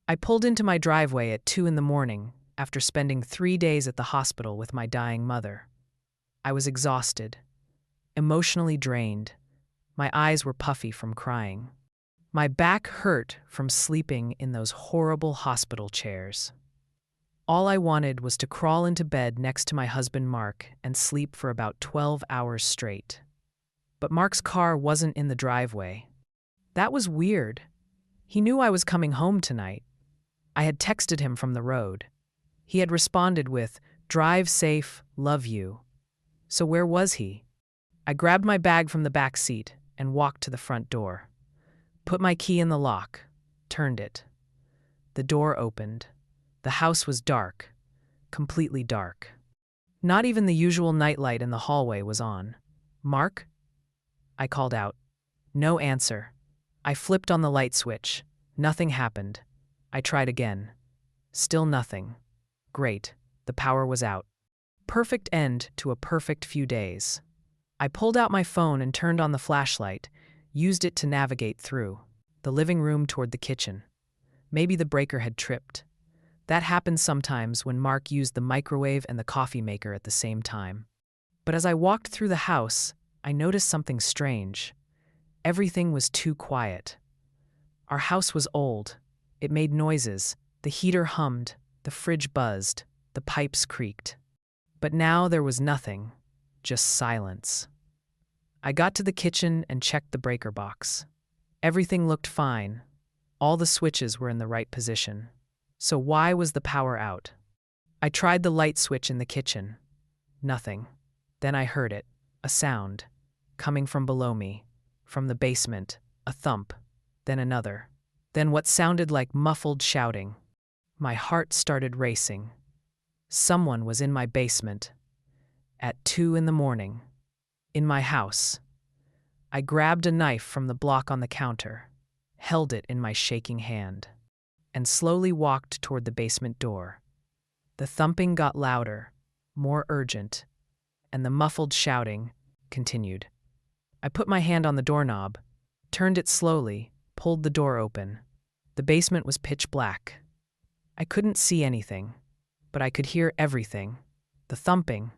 I pulled into my driveway at 2 in the morning after spending 3 days at the hospital with my dying mother. I was exhausted, emotionally drained. My eyes were puffy from crying. My back hurt from sleeping in those horrible hospital chairs. All I wanted was to crawl into bed next to my husband Mark and sleep for about 12 hours straight. But Mark's car wasn't in the driveway. That was weird. He knew I was coming home tonight. I had texted him from the road. He had responded with, "Drive safe, love you." So where was he? I grabbed my bag from the back seat and walked to the front door. Put my key in the lock, turned it. The door opened. The house was dark, completely dark. Not even the usual nightlight in the hallway was on. "Mark?" I called out. No answer. I flipped on the light switch. Nothing happened. I tried again. Still nothing. Great. The power was out. Perfect end to a perfect few days. I pulled out my phone and turned on the flashlight, used it to navigate through the living room toward the kitchen. Maybe the breaker had tripped. That happens sometimes when Mark used the microwave and the coffee maker at the same time. But as I walked through the house, I noticed something strange. Everything was too quiet. Our house was old. It made noises. The heater hummed, the fridge buzzed, the pipes creaked. But now there was nothing, just silence. I got to the kitchen and checked the breaker box. Everything looked fine. All the switches were in the right position. So why was the power out? I tried the light switch in the kitchen. Nothing. Then I heard it, a sound, coming from below me, from the basement, a thump, then another, then what sounded like muffled shouting. My heart started racing. Someone was in my basement. At 2 in the morning. In my house. I grabbed a knife from the block on the counter, held it in my shaking hand, and slowly walked toward the basement door. The thumping got louder, more urgent, and the muffled shouting continued. I put my hand on the doorknob, turned it slowly, pulled the door open. The basement was pitch black. I couldn't see anything, but I could hear everything. The thumping,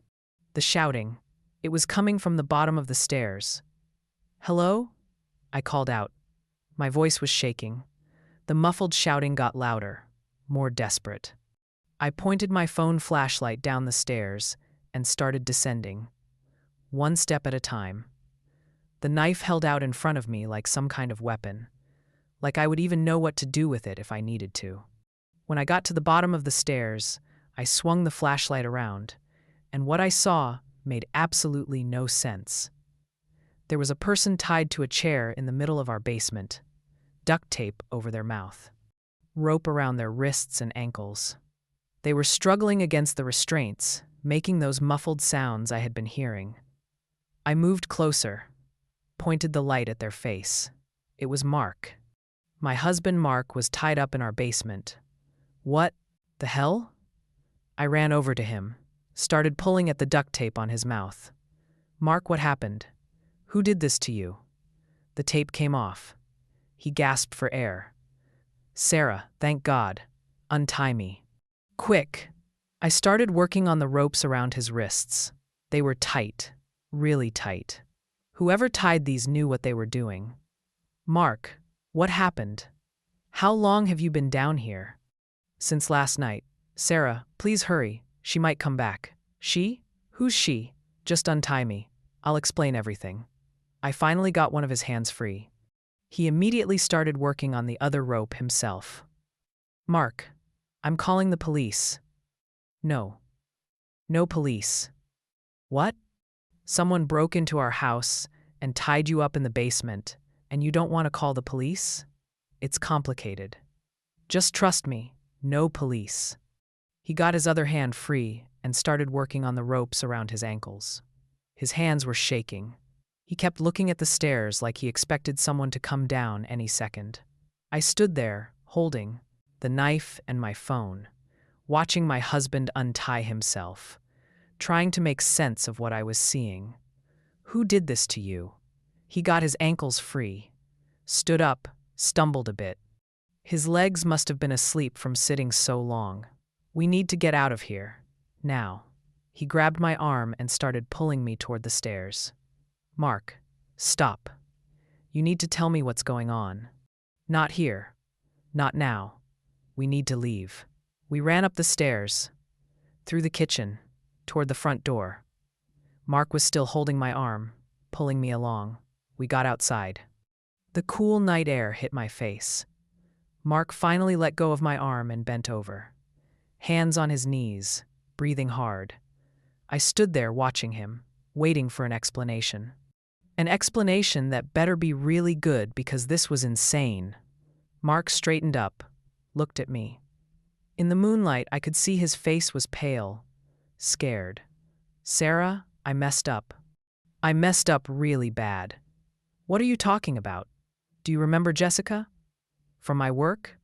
the shouting. It was coming from the bottom of the stairs. "Hello?" I called out. My voice was shaking. The muffled shouting got louder, more desperate. I pointed my phone flashlight down the stairs and started descending, one step at a time. The knife held out in front of me like some kind of weapon, like I would even know what to do with it if I needed to. When I got to the bottom of the stairs, I swung the flashlight around, and what I saw made absolutely no sense. There was a person tied to a chair in the middle of our basement, duct tape over their mouth, rope around their wrists and ankles. They were struggling against the restraints, making those muffled sounds I had been hearing. I moved closer, pointed the light at their face. It was Mark. My husband Mark was tied up in our basement. What the hell? I ran over to him, started pulling at the duct tape on his mouth. "Mark, what happened? Who did this to you?" The tape came off. He gasped for air. "Sarah, thank God. Untie me. Quick." I started working on the ropes around his wrists. They were tight, really tight. Whoever tied these knew what they were doing. "Mark, what happened? How long have you been down here?" "Since last night. Sarah, please hurry. She might come back." "She? Who's she?" "Just untie me. I'll explain everything." I finally got one of his hands free. He immediately started working on the other rope himself. "Mark, I'm calling the police." "No. No police." "What? Someone broke into our house and tied you up in the basement, and you don't want to call the police? It's complicated. Just trust me, no police." He got his other hand free and started working on the ropes around his ankles. His hands were shaking. He kept looking at the stairs like he expected someone to come down any second. I stood there, holding the knife and my phone, watching my husband untie himself, trying to make sense of what I was seeing. "Who did this to you?" He got his ankles free, stood up, stumbled a bit. His legs must have been asleep from sitting so long. We need to get out of here. Now. He grabbed my arm and started pulling me toward the stairs. Mark, stop. You need to tell me what's going on. Not here. Not now. We need to leave. We ran up the stairs, through the kitchen, toward the front door. Mark was still holding my arm, pulling me along. We got outside. The cool night air hit my face. Mark finally let go of my arm and bent over. Hands on his knees, breathing hard. I stood there watching him, waiting for an explanation. An explanation that better be really good because this was insane. Mark straightened up, looked at me. In the moonlight, I could see his face was pale, scared. Sarah, I messed up. I messed up really bad. What are you talking about? Do you remember Jessica? From my work?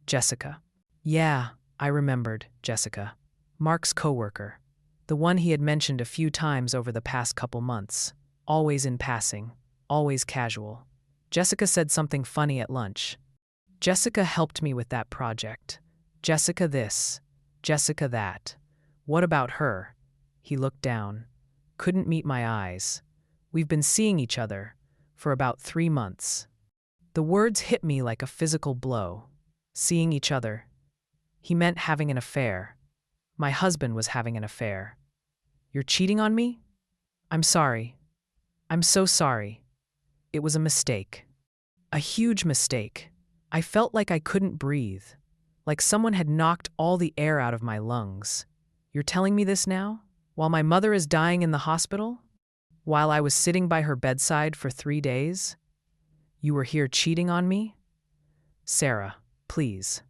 Jessica. Yeah, I remembered Jessica. Mark's coworker. The one he had mentioned a few times over the past couple months. Always in passing, always casual. Jessica said something funny at lunch. Jessica helped me with that project. Jessica this, Jessica that. What about her? He looked down. Couldn't meet my eyes. We've been seeing each other for about 3 months. The words hit me like a physical blow. Seeing each other. He meant having an affair. My husband was having an affair. You're cheating on me? I'm sorry. I'm so sorry. It was a mistake. A huge mistake. I felt like I couldn't breathe, like someone had knocked all the air out of my lungs. You're telling me this now? While my mother is dying in the hospital? While I was sitting by her bedside for 3 days? You were here cheating on me? Sarah, please,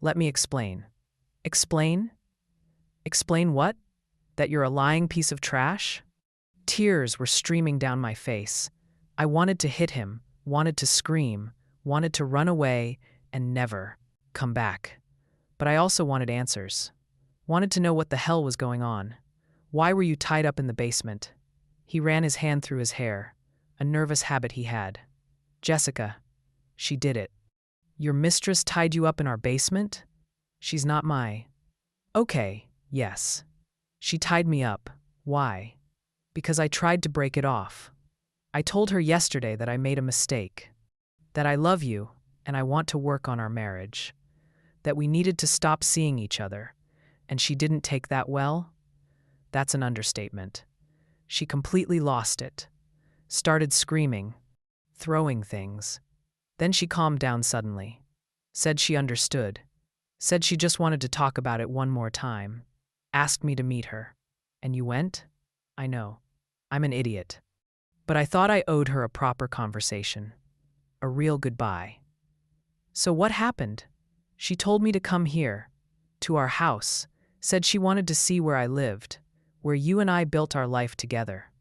let me explain. Explain? Explain what? That you're a lying piece of trash? Tears were streaming down my face. I wanted to hit him, wanted to scream, wanted to run away and never come back. But I also wanted answers. Wanted to know what the hell was going on. Why were you tied up in the basement? He ran his hand through his hair, a nervous habit he had. Jessica, she did it. Your mistress tied you up in our basement? She's not my... Okay, yes. She tied me up. Why? Because I tried to break it off. I told her yesterday that I made a mistake. That I love you and I want to work on our marriage. That we needed to stop seeing each other. And she didn't take that well? That's an understatement. She completely lost it. Started screaming, throwing things. Then she calmed down suddenly. Said she understood. Said she just wanted to talk about it one more time. Asked me to meet her. And you went? I know. I'm an idiot. But I thought I owed her a proper conversation. A real goodbye. So what happened? She told me to come here, to our house, said she wanted to see where I lived, where you and I built our life together.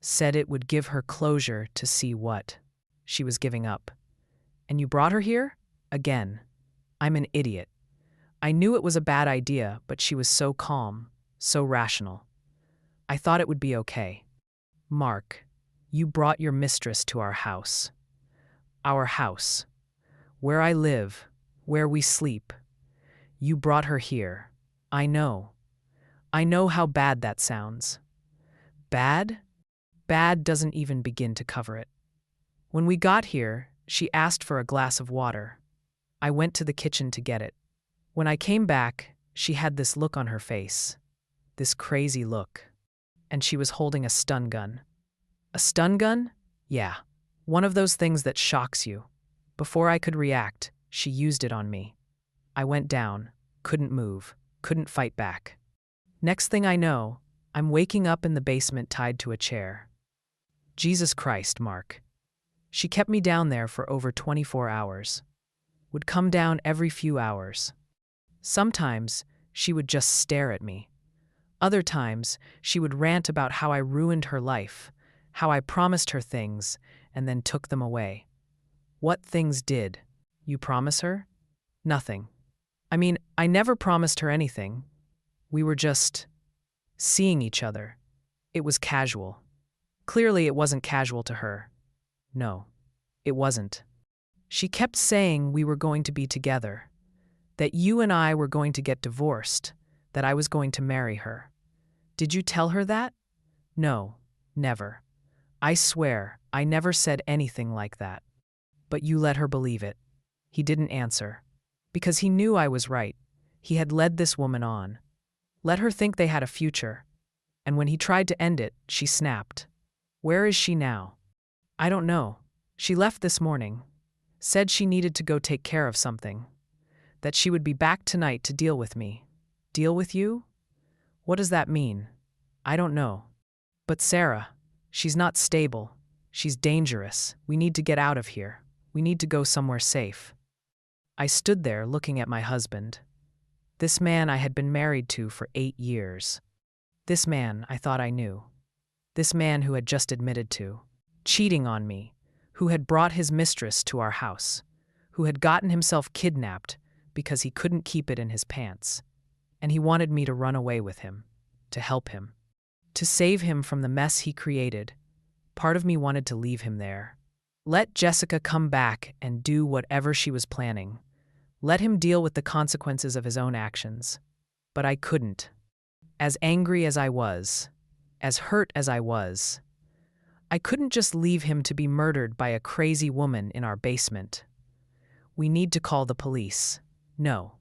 Said it would give her closure to see what she was giving up. And you brought her here? Again. I'm an idiot. I knew it was a bad idea, but she was so calm, so rational. I thought it would be okay. Mark, you brought your mistress to our house. Our house. Where I live, where we sleep. You brought her here. I know. I know how bad that sounds. Bad? Bad doesn't even begin to cover it. When we got here, she asked for a glass of water. I went to the kitchen to get it. When I came back, she had this look on her face. This crazy look. And she was holding a stun gun. A stun gun? Yeah. One of those things that shocks you. Before I could react, she used it on me. I went down, couldn't move, couldn't fight back. Next thing I know, I'm waking up in the basement tied to a chair. Jesus Christ, Mark. She kept me down there for over 24 hours. Would come down every few hours. Sometimes, she would just stare at me. Other times, she would rant about how I ruined her life, how I promised her things, and then took them away. What things did? You promise her? Nothing. I mean, I never promised her anything. We were just seeing each other. It was casual. Clearly, it wasn't casual to her. No, it wasn't. She kept saying we were going to be together, that you and I were going to get divorced, that I was going to marry her. Did you tell her that? No, never. I swear, I never said anything like that. But you let her believe it. He didn't answer. Because he knew I was right. He had led this woman on. Let her think they had a future. And when he tried to end it, she snapped. Where is she now? I don't know. She left this morning. Said she needed to go take care of something. That she would be back tonight to deal with me. Deal with you? What does that mean? I don't know. But Sarah, she's not stable. She's dangerous. We need to get out of here. We need to go somewhere safe. I stood there looking at my husband. This man I had been married to for 8 years. This man I thought I knew. This man who had just admitted to cheating on me, who had brought his mistress to our house, who had gotten himself kidnapped because he couldn't keep it in his pants. And he wanted me to run away with him, to help him, to save him from the mess he created. Part of me wanted to leave him there. Let Jessica come back and do whatever she was planning. Let him deal with the consequences of his own actions. But I couldn't. As angry as I was, as hurt as I was, I couldn't just leave him to be murdered by a crazy woman in our basement. We need to call the police. No.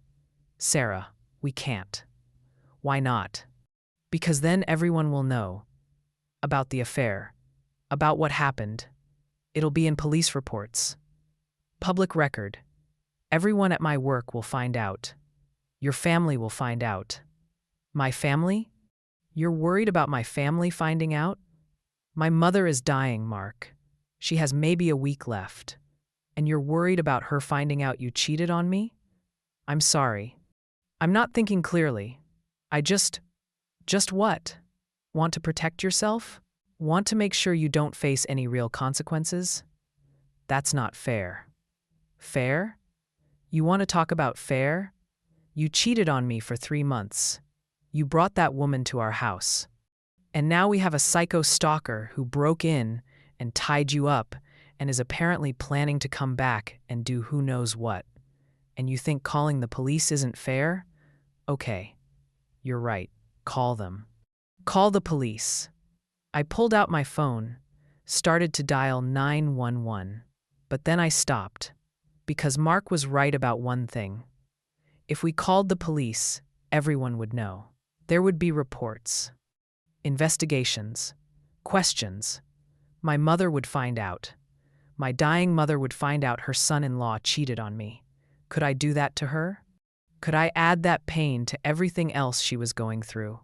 Sarah, we can't. Why not? Because then everyone will know about the affair, about what happened. It'll be in police reports. Public record. Everyone at my work will find out. Your family will find out. My family? You're worried about my family finding out? My mother is dying, Mark. She has maybe a week left. And you're worried about her finding out you cheated on me? I'm sorry. I'm not thinking clearly. I just what? Want to protect yourself? Want to make sure you don't face any real consequences? That's not fair. Fair? You want to talk about fair? You cheated on me for 3 months. You brought that woman to our house. And now we have a psycho stalker who broke in and tied you up and is apparently planning to come back and do who knows what. And you think calling the police isn't fair? Okay, you're right. Call them. Call the police. I pulled out my phone, started to dial 911, but then I stopped, because Mark was right about one thing. If we called the police, everyone would know. There would be reports, investigations, questions. My mother would find out. My dying mother would find out her son-in-law cheated on me. Could I do that to her? Could I add that pain to everything else she was going through?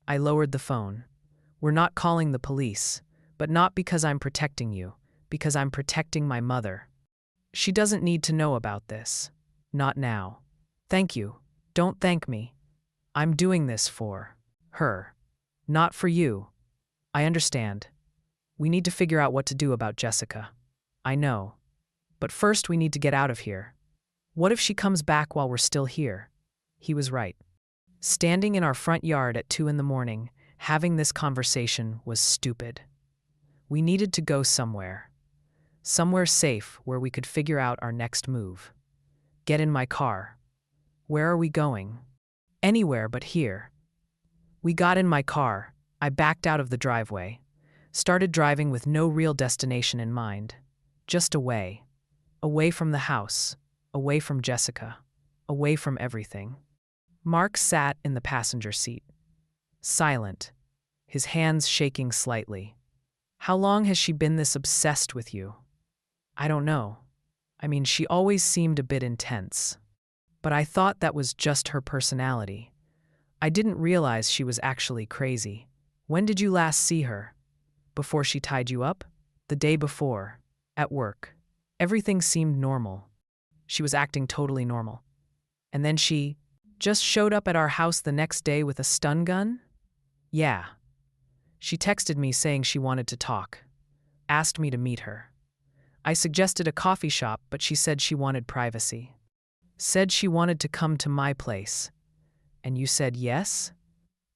I lowered the phone. We're not calling the police, but not because I'm protecting you, because I'm protecting my mother. She doesn't need to know about this. Not now. Thank you. Don't thank me. I'm doing this for her, not for you. I understand. We need to figure out what to do about Jessica. I know. But first we need to get out of here. What if she comes back while we're still here? He was right. Standing in our front yard at 2 a.m, having this conversation was stupid. We needed to go somewhere. Somewhere safe where we could figure out our next move. Get in my car. Where are we going? Anywhere but here. We got in my car. I backed out of the driveway. Started driving with no real destination in mind. Just away. Away from the house. Away from Jessica. Away from everything. Mark sat in the passenger seat. Silent. His hands shaking slightly. How long has she been this obsessed with you? I don't know. I mean, she always seemed a bit intense. But I thought that was just her personality. I didn't realize she was actually crazy. When did you last see her? Before she tied you up? The day before. At work. Everything seemed normal. She was acting totally normal. And then she just showed up at our house the next day with a stun gun? Yeah. She texted me saying she wanted to talk. Asked me to meet her. I suggested a coffee shop, but she said she wanted privacy. Said she wanted to come to my place. And you said yes?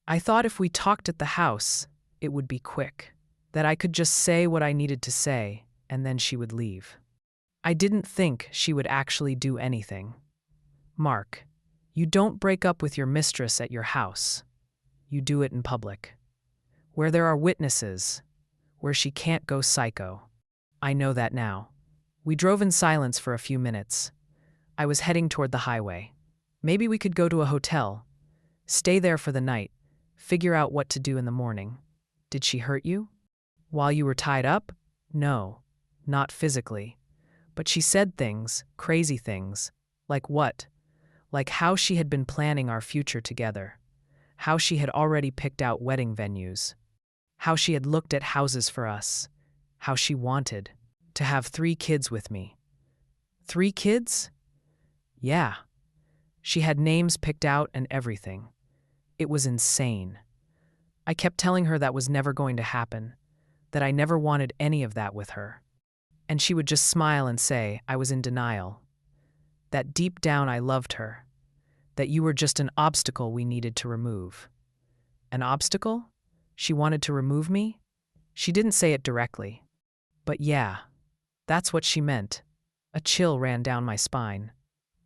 I thought if we talked at the house, it would be quick. That I could just say what I needed to say, and then she would leave. I didn't think she would actually do anything. Mark, you don't break up with your mistress at your house. You do it in public. Where there are witnesses, where she can't go psycho. I know that now. We drove in silence for a few minutes. I was heading toward the highway. Maybe we could go to a hotel, stay there for the night, figure out what to do in the morning. Did she hurt you? While you were tied up? No, not physically. But she said things, crazy things. Like what? Like how she had been planning our future together. How she had already picked out wedding venues. How she had looked at houses for us. How she wanted to have 3 kids with me. 3 kids? Yeah. She had names picked out and everything. It was insane. I kept telling her that was never going to happen, that I never wanted any of that with her. And she would just smile and say I was in denial, that deep down I loved her, that you were just an obstacle we needed to remove. An obstacle? She wanted to remove me? She didn't say it directly. But yeah, that's what she meant. A chill ran down my spine.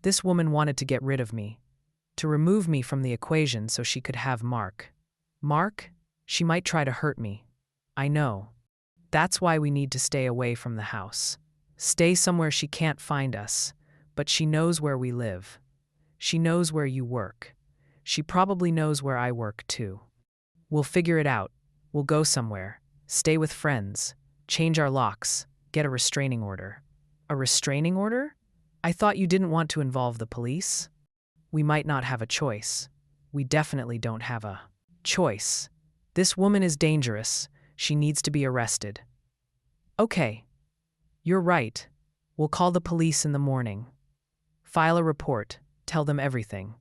This woman wanted to get rid of me, to remove me from the equation so she could have Mark. Mark? She might try to hurt me. I know. That's why we need to stay away from the house. Stay somewhere she can't find us, but she knows where we live. She knows where you work. She probably knows where I work too. We'll figure it out. We'll go somewhere, stay with friends, change our locks, get a restraining order. A restraining order? I thought you didn't want to involve the police? We might not have a choice. We definitely don't have a choice. This woman is dangerous. She needs to be arrested. Okay. You're right. We'll call the police in the morning. File a report. Tell them everything.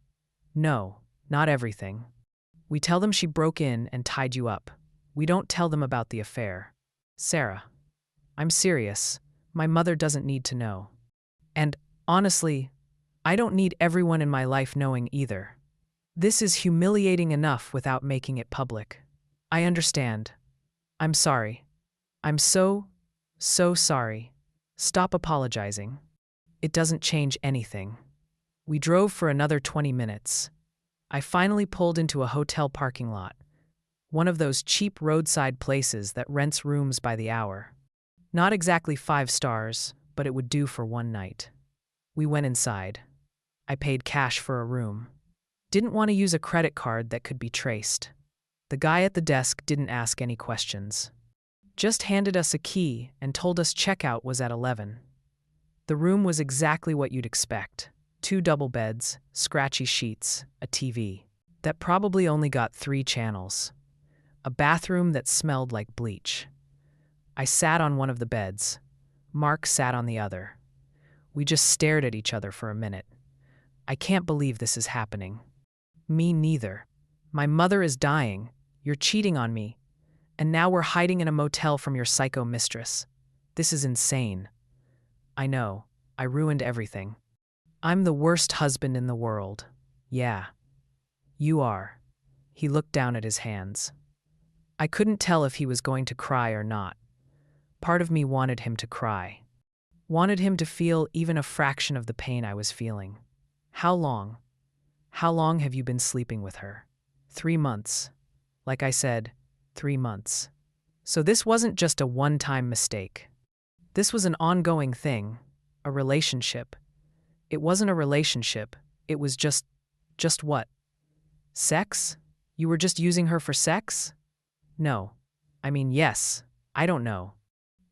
No, not everything. We tell them she broke in and tied you up. We don't tell them about the affair. Sarah, I'm serious. My mother doesn't need to know. And, honestly, I don't need everyone in my life knowing either. This is humiliating enough without making it public. I understand. I'm sorry. I'm so sorry. Stop apologizing. It doesn't change anything. We drove for another 20 minutes. I finally pulled into a hotel parking lot, one of those cheap roadside places that rents rooms by the hour. Not exactly 5 stars, but it would do for one night. We went inside. I paid cash for a room. Didn't want to use a credit card that could be traced. The guy at the desk didn't ask any questions. Just handed us a key and told us checkout was at 11. The room was exactly what you'd expect. 2 double beds, scratchy sheets, a TV that probably only got 3 channels, a bathroom that smelled like bleach. I sat on one of the beds. Mark sat on the other. We just stared at each other for a minute. I can't believe this is happening. Me neither. My mother is dying. You're cheating on me. And now we're hiding in a motel from your psycho mistress. This is insane. I know. I ruined everything. I'm the worst husband in the world. Yeah. You are. He looked down at his hands. I couldn't tell if he was going to cry or not. Part of me wanted him to cry. Wanted him to feel even a fraction of the pain I was feeling. How long? How long have you been sleeping with her? 3 months. Like I said, 3 months. So this wasn't just a one-time mistake. This was an ongoing thing, a relationship. It wasn't a relationship, it was just what? Sex? You were just using her for sex? No. I mean, yes, I don't know.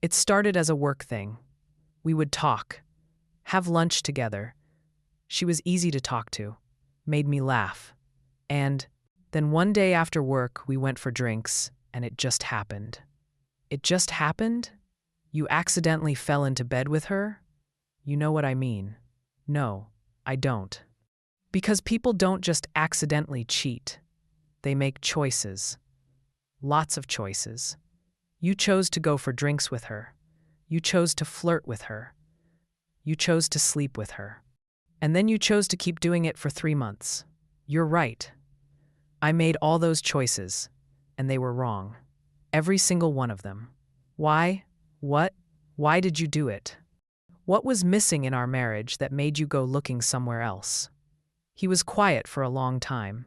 It started as a work thing. We would talk, have lunch together. She was easy to talk to, made me laugh. And then one day after work, we went for drinks, and it just happened. It just happened? You accidentally fell into bed with her? You know what I mean. No, I don't. Because people don't just accidentally cheat. They make choices. Lots of choices. You chose to go for drinks with her. You chose to flirt with her. You chose to sleep with her. And then you chose to keep doing it for 3 months. You're right. I made all those choices, and they were wrong. Every single one of them. Why? What? Why did you do it? What was missing in our marriage that made you go looking somewhere else? He was quiet for a long time.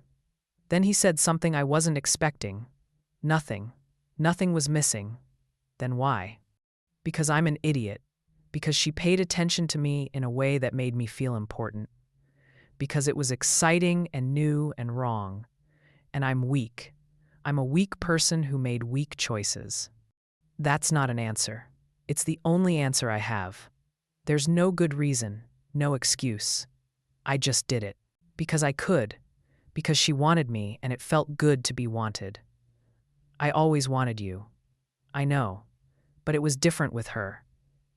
Then he said something I wasn't expecting. Nothing. Nothing was missing. Then why? Because I'm an idiot. Because she paid attention to me in a way that made me feel important. Because it was exciting and new and wrong. And I'm weak. I'm a weak person who made weak choices. That's not an answer. It's the only answer I have. There's no good reason, no excuse. I just did it. Because I could. Because she wanted me and it felt good to be wanted. I always wanted you. I know. But it was different with her.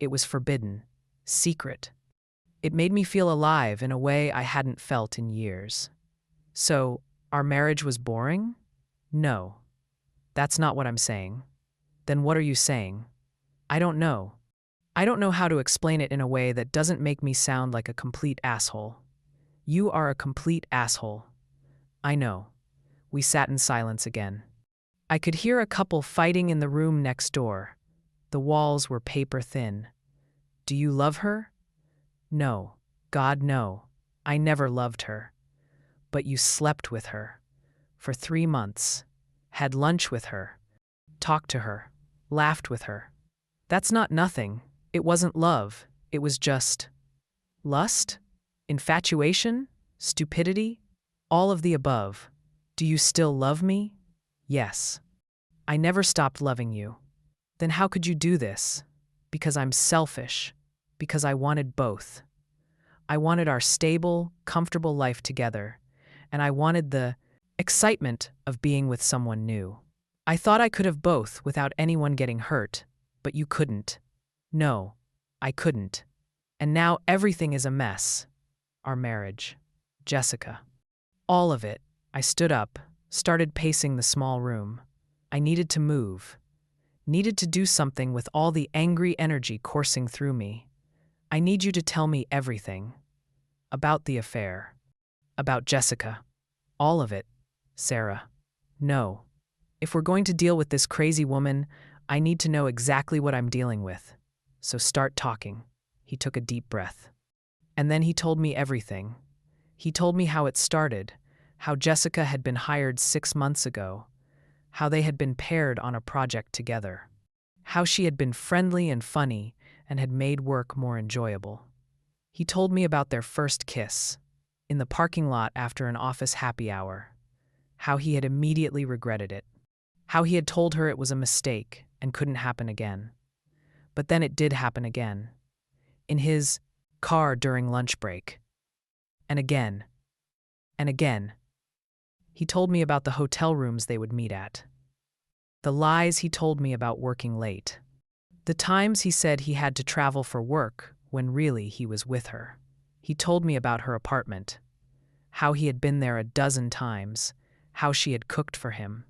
It was forbidden. Secret. It made me feel alive in a way I hadn't felt in years. So, our marriage was boring? No. That's not what I'm saying. Then what are you saying? I don't know. I don't know how to explain it in a way that doesn't make me sound like a complete asshole. You are a complete asshole. I know. We sat in silence again. I could hear a couple fighting in the room next door. The walls were paper thin. Do you love her? No. God, no. I never loved her. But you slept with her. For 3 months. Had lunch with her. Talked to her. Laughed with her. That's not nothing. It wasn't love. It was just lust? Infatuation? Stupidity? All of the above. Do you still love me? Yes. I never stopped loving you. Then how could you do this? Because I'm selfish. Because I wanted both. I wanted our stable, comfortable life together, and I wanted the excitement of being with someone new. I thought I could have both without anyone getting hurt, but you couldn't. No, I couldn't. And now everything is a mess. Our marriage. Jessica. All of it. I stood up, started pacing the small room. I needed to move. Needed to do something with all the angry energy coursing through me. I need you to tell me everything. About the affair. About Jessica. All of it. Sarah. No. If we're going to deal with this crazy woman, I need to know exactly what I'm dealing with. So start talking. He took a deep breath. And then he told me everything. He told me how it started, how Jessica had been hired 6 months ago, how they had been paired on a project together, how she had been friendly and funny and had made work more enjoyable. He told me about their first kiss, in the parking lot after an office happy hour, how he had immediately regretted it, how he had told her it was a mistake and couldn't happen again. But then it did happen again. In his car during lunch break. And again. And again. He told me about the hotel rooms they would meet at. The lies he told me about working late. The times he said he had to travel for work when really he was with her. He told me about her apartment. How he had been there a dozen times. How she had cooked for him.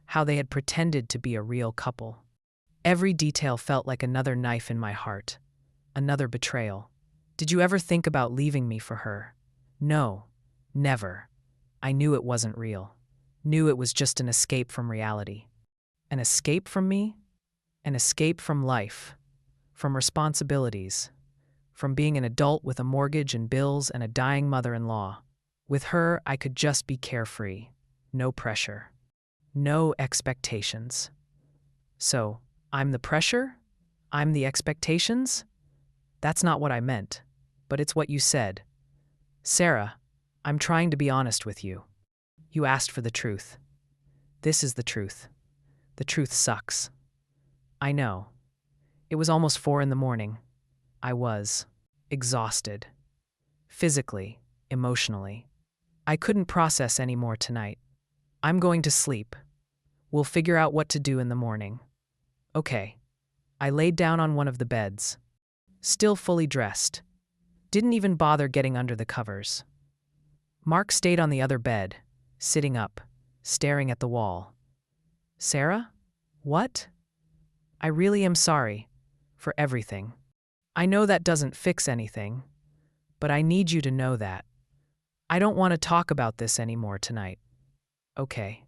How they had pretended to be a real couple. Every detail felt like another knife in my heart. Another betrayal. Did you ever think about leaving me for her? No, never. I knew it wasn't real. Knew it was just an escape from reality. An escape from me? An escape from life. From responsibilities. From being an adult with a mortgage and bills and a dying mother-in-law. With her, I could just be carefree. No pressure. No expectations. So, I'm the pressure? I'm the expectations? That's not what I meant, but it's what you said. Sarah, I'm trying to be honest with you. You asked for the truth. This is the truth. The truth sucks. I know. It was almost 4 a.m. I was exhausted. Physically, emotionally. I couldn't process any more tonight. I'm going to sleep. We'll figure out what to do in the morning. Okay. I laid down on one of the beds. Still fully dressed. Didn't even bother getting under the covers. Mark stayed on the other bed, sitting up, staring at the wall. Sarah? What? I really am sorry. For everything. I know that doesn't fix anything, but I need you to know that. I don't want to talk about this anymore tonight. Okay.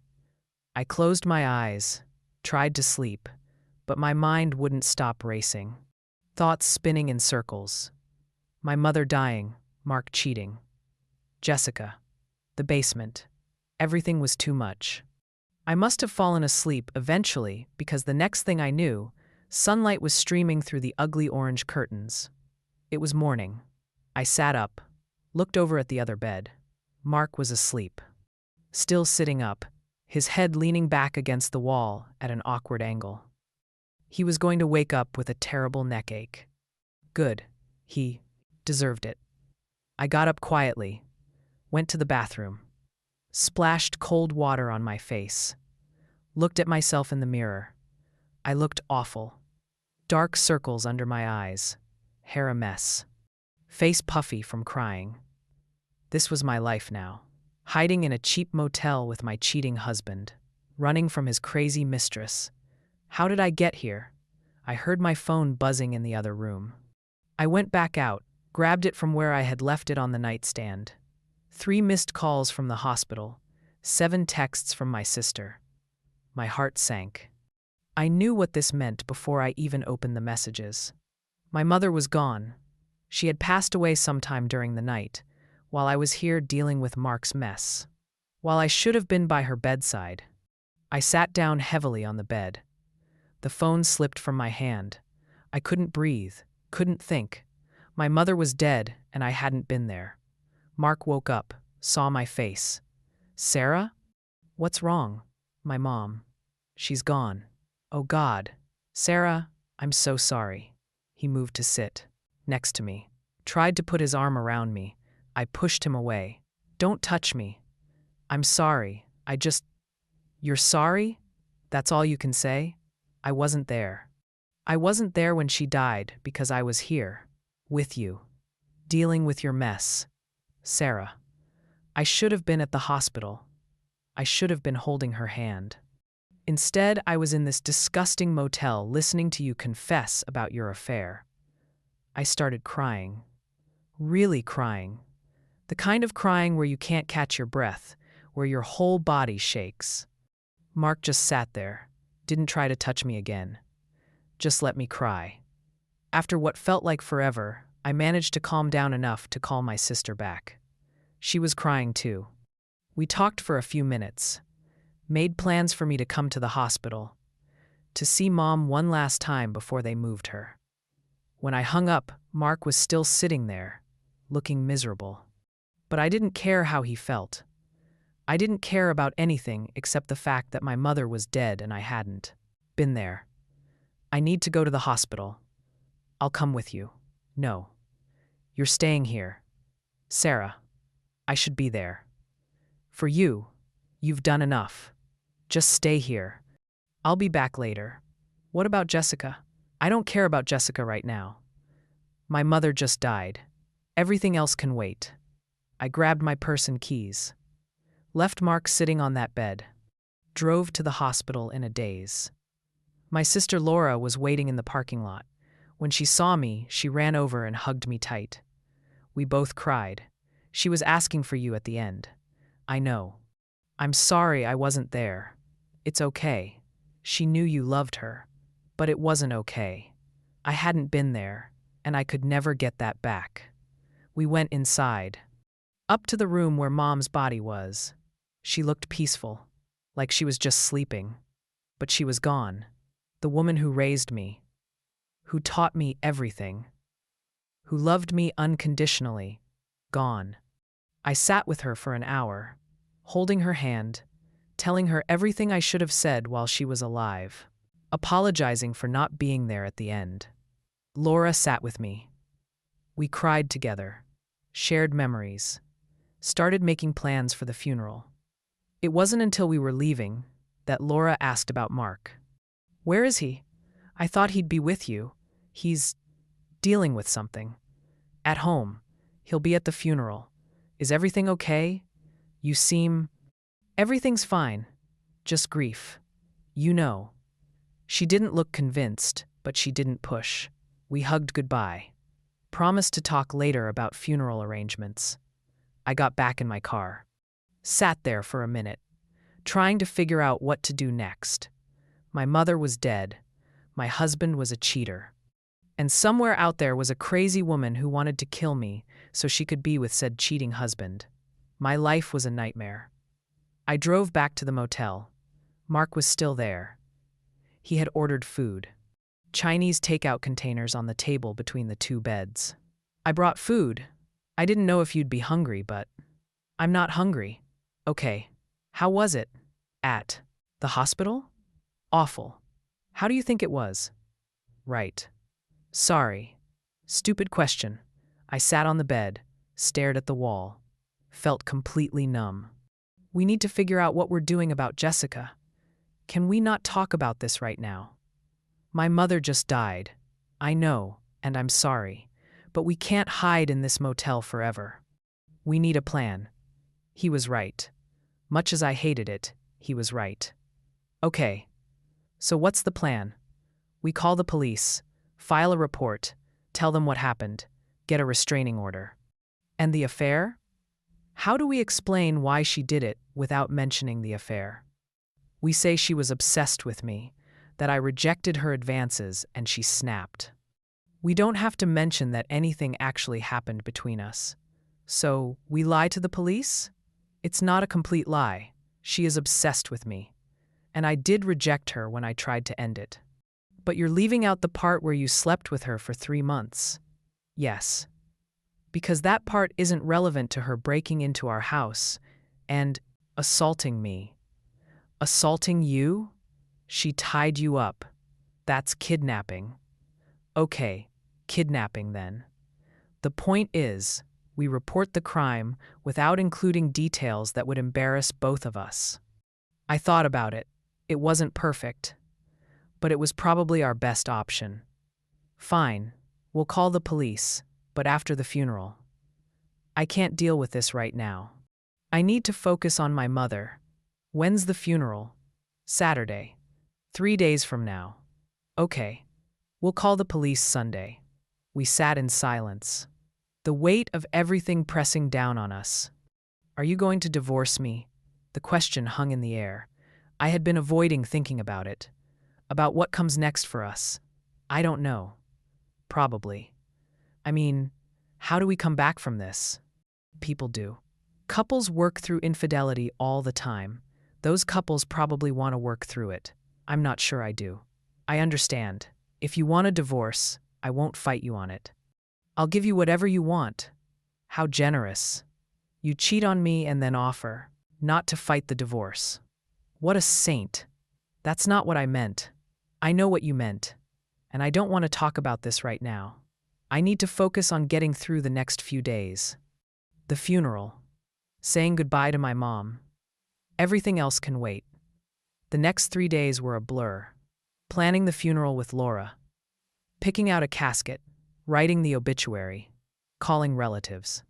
I closed my eyes, tried to sleep, but my mind wouldn't stop racing. Thoughts spinning in circles. My mother dying, Mark cheating. Jessica. The basement. Everything was too much. I must have fallen asleep eventually because the next thing I knew, sunlight was streaming through the ugly orange curtains. It was morning. I sat up, looked over at the other bed. Mark was asleep. Still sitting up, his head leaning back against the wall at an awkward angle. He was going to wake up with a terrible neck ache. Good. He deserved it. I got up quietly, went to the bathroom, splashed cold water on my face, looked at myself in the mirror. I looked awful. Dark circles under my eyes, hair a mess, face puffy from crying. This was my life now. Hiding in a cheap motel with my cheating husband, running from his crazy mistress. How did I get here? I heard my phone buzzing in the other room. I went back out, grabbed it from where I had left it on the nightstand. 3 missed calls from the hospital, 7 texts from my sister. My heart sank. I knew what this meant before I even opened the messages. My mother was gone. She had passed away sometime during the night, while I was here dealing with Mark's mess. While I should have been by her bedside, I sat down heavily on the bed. The phone slipped from my hand. I couldn't breathe, couldn't think. My mother was dead, and I hadn't been there. Mark woke up, saw my face. Sarah? What's wrong? My mom. She's gone. Oh God. Sarah, I'm so sorry. He moved to sit next to me, tried to put his arm around me. I pushed him away. Don't touch me. I'm sorry. You're sorry? That's all you can say? I wasn't there. I wasn't there when she died because I was here, with you, dealing with your mess. Sarah. I should have been at the hospital. I should have been holding her hand. Instead, I was in this disgusting motel listening to you confess about your affair. I started crying. Really crying. The kind of crying where you can't catch your breath, where your whole body shakes. Mark just sat there, didn't try to touch me again. Just let me cry. After what felt like forever, I managed to calm down enough to call my sister back. She was crying too. We talked for a few minutes, made plans for me to come to the hospital, to see Mom one last time before they moved her. When I hung up, Mark was still sitting there, looking miserable. But I didn't care how he felt. I didn't care about anything except the fact that my mother was dead and I hadn't been there. I need to go to the hospital. I'll come with you. No. You're staying here. Sarah, I should be there. For you, you've done enough. Just stay here. I'll be back later. What about Jessica? I don't care about Jessica right now. My mother just died. Everything else can wait. I grabbed my purse and keys, left Mark sitting on that bed, drove to the hospital in a daze. My sister Laura was waiting in the parking lot. When she saw me, she ran over and hugged me tight. We both cried. She was asking for you at the end. I know. I'm sorry I wasn't there. It's okay. She knew you loved her. But it wasn't okay. I hadn't been there, and I could never get that back. We went inside. Up to the room where Mom's body was. She looked peaceful, like she was just sleeping. But she was gone. The woman who raised me, who taught me everything, who loved me unconditionally, gone. I sat with her for an hour, holding her hand, telling her everything I should have said while she was alive, apologizing for not being there at the end. Laura sat with me. We cried together, shared memories, started making plans for the funeral. It wasn't until we were leaving that Laura asked about Mark. Where is he? I thought he'd be with you. He's dealing with something. At home. He'll be at the funeral. Is everything okay? You seem... Everything's fine. Just grief. You know. She didn't look convinced, but she didn't push. We hugged goodbye. Promised to talk later about funeral arrangements. I got back in my car. Sat there for a minute, trying to figure out what to do next. My mother was dead. My husband was a cheater. And somewhere out there was a crazy woman who wanted to kill me so she could be with said cheating husband. My life was a nightmare. I drove back to the motel. Mark was still there. He had ordered food. Chinese takeout containers on the table between the two beds. I brought food. I didn't know if you'd be hungry, but I'm not hungry. Okay. How was it? At the hospital? Awful. How do you think it was? Right. Sorry. Stupid question. I sat on the bed, stared at the wall, felt completely numb. We need to figure out what we're doing about Jessica. Can we not talk about this right now? My mother just died. I know, and I'm sorry, but we can't hide in this motel forever. We need a plan. He was right. Much as I hated it, he was right. Okay. So what's the plan? We call the police, file a report, tell them what happened, get a restraining order. And the affair? How do we explain why she did it without mentioning the affair? We say she was obsessed with me, that I rejected her advances and she snapped. We don't have to mention that anything actually happened between us. So, we lie to the police? It's not a complete lie. She is obsessed with me. And I did reject her when I tried to end it. But you're leaving out the part where you slept with her for 3 months. Yes. Because that part isn't relevant to her breaking into our house and assaulting me. Assaulting you? She tied you up. That's kidnapping. Okay, kidnapping then. The point is, we report the crime without including details that would embarrass both of us. I thought about it. It wasn't perfect, but it was probably our best option. Fine, we'll call the police, but after the funeral. I can't deal with this right now. I need to focus on my mother. When's the funeral? Saturday. 3 days from now. Okay. We'll call the police Sunday. We sat in silence. The weight of everything pressing down on us. Are you going to divorce me? The question hung in the air. I had been avoiding thinking about it. About what comes next for us. I don't know. Probably. I mean, how do we come back from this? People do. Couples work through infidelity all the time. Those couples probably want to work through it. I'm not sure I do. I understand. If you want a divorce, I won't fight you on it. I'll give you whatever you want. How generous. You cheat on me and then offer not to fight the divorce. What a saint. That's not what I meant. I know what you meant. And I don't want to talk about this right now. I need to focus on getting through the next few days. The funeral. Saying goodbye to my mom. Everything else can wait. The next 3 days were a blur. Planning the funeral with Laura. Picking out a casket. Writing the obituary. Calling relatives.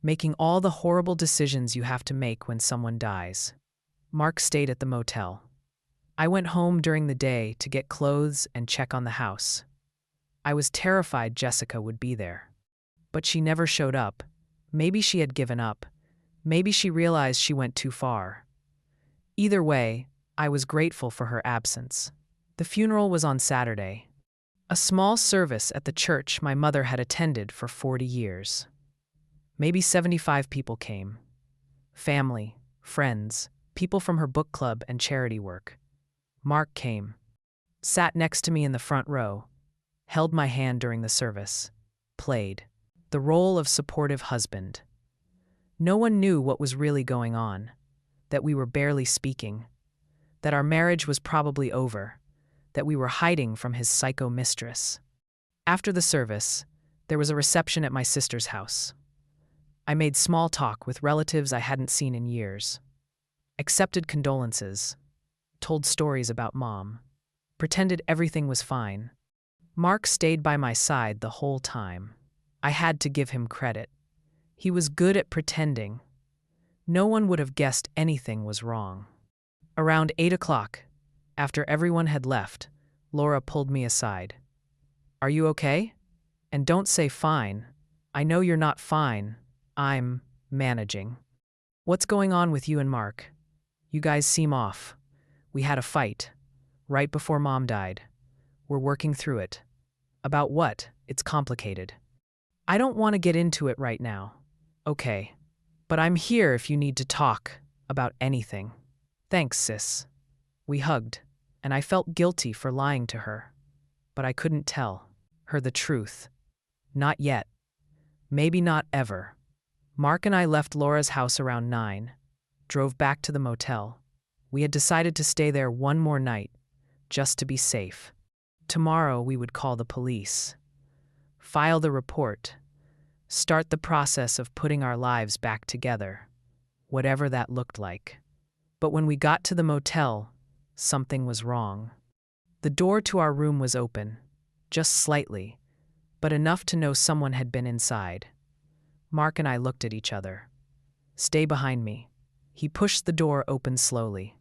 Making all the horrible decisions you have to make when someone dies. Mark stayed at the motel. I went home during the day to get clothes and check on the house. I was terrified Jessica would be there. But she never showed up. Maybe she had given up. Maybe she realized she went too far. Either way, I was grateful for her absence. The funeral was on Saturday. A small service at the church my mother had attended for 40 years. Maybe 75 people came. Family, friends, people from her book club and charity work. Mark came. Sat next to me in the front row. Held my hand during the service. Played the role of supportive husband. No one knew what was really going on. That we were barely speaking. That our marriage was probably over. That we were hiding from his psycho mistress. After the service, there was a reception at my sister's house. I made small talk with relatives I hadn't seen in years. Accepted condolences. Told stories about Mom. Pretended everything was fine. Mark stayed by my side the whole time. I had to give him credit. He was good at pretending. No one would have guessed anything was wrong. Around 8 o'clock, after everyone had left, Laura pulled me aside. Are you okay? And don't say fine. I know you're not fine. I'm managing. What's going on with you and Mark? You guys seem off. We had a fight. Right before Mom died. We're working through it. About what? It's complicated. I don't want to get into it right now. Okay. But I'm here if you need to talk about anything. Thanks, sis. We hugged, and I felt guilty for lying to her. But I couldn't tell her the truth. Not yet. Maybe not ever. Mark and I left Laura's house around 9, drove back to the motel. We had decided to stay there one more night, just to be safe. Tomorrow we would call the police, file the report, start the process of putting our lives back together, whatever that looked like. But when we got to the motel, something was wrong. The door to our room was open, just slightly, but enough to know someone had been inside. Mark and I looked at each other. Stay behind me. He pushed the door open slowly,